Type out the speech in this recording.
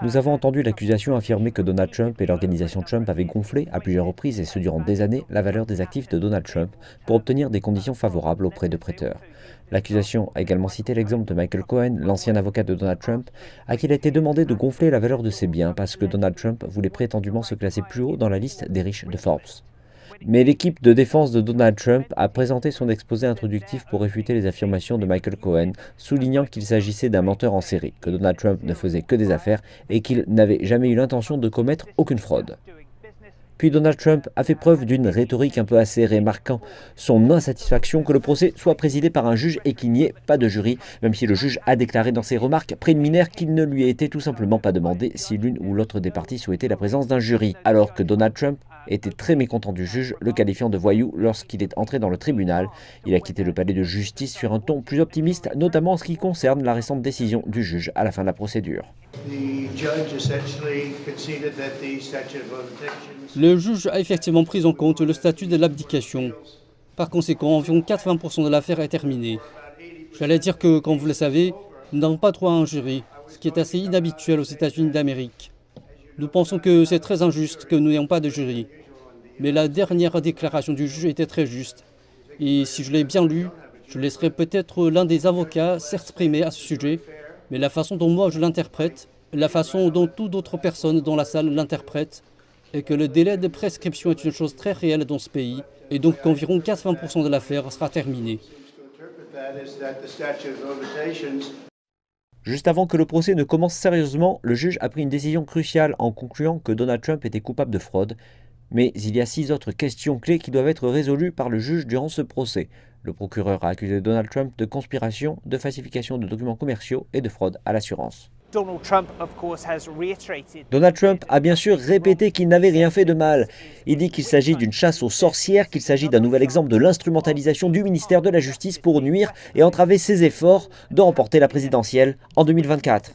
Nous avons entendu l'accusation affirmer que Donald Trump et l'organisation Trump avaient gonflé, à plusieurs reprises et ce durant des années, la valeur des actifs de Donald Trump pour obtenir des conditions favorables auprès de prêteurs. L'accusation a également cité l'exemple de Michael Cohen, l'ancien avocat de Donald Trump, à qui il a été demandé de gonfler la valeur de ses biens parce que Donald Trump voulait prétendument se classer plus haut dans la liste des riches de Forbes. Mais l'équipe de défense de Donald Trump a présenté son exposé introductif pour réfuter les affirmations de Michael Cohen, soulignant qu'il s'agissait d'un menteur en série, que Donald Trump ne faisait que des affaires et qu'il n'avait jamais eu l'intention de commettre aucune fraude. Puis Donald Trump a fait preuve d'une rhétorique un peu acérée, marquant son insatisfaction que le procès soit présidé par un juge et qu'il n'y ait pas de jury, même si le juge a déclaré dans ses remarques préliminaires qu'il ne lui était tout simplement pas demandé si l'une ou l'autre des parties souhaitait la présence d'un jury, alors que Donald Trump était très mécontent du juge, le qualifiant de voyou lorsqu'il est entré dans le tribunal. Il a quitté le palais de justice sur un ton plus optimiste, notamment en ce qui concerne la récente décision du juge à la fin de la procédure. Le juge a effectivement pris en compte le statut de l'abdication. Par conséquent, environ 80% de l'affaire est terminée. J'allais dire que, comme vous le savez, nous n'avons pas droit à un jury, ce qui est assez inhabituel aux États-Unis d'Amérique. Nous pensons que c'est très injuste que nous n'ayons pas de jury. Mais la dernière déclaration du juge était très juste. Et si je l'ai bien lu, je laisserai peut-être l'un des avocats s'exprimer à ce sujet, mais la façon dont moi je l'interprète, la façon dont toute autre personne dans la salle l'interprète, est que le délai de prescription est une chose très réelle dans ce pays, et donc qu'environ 80% de l'affaire sera terminée. Juste avant que le procès ne commence sérieusement, le juge a pris une décision cruciale en concluant que Donald Trump était coupable de fraude. Mais il y a 6 autres questions clés qui doivent être résolues par le juge durant ce procès. Le procureur a accusé Donald Trump de conspiration, de falsification de documents commerciaux et de fraude à l'assurance. Donald Trump a bien sûr répété qu'il n'avait rien fait de mal. Il dit qu'il s'agit d'une chasse aux sorcières, qu'il s'agit d'un nouvel exemple de l'instrumentalisation du ministère de la Justice pour nuire et entraver ses efforts de remporter la présidentielle en 2024.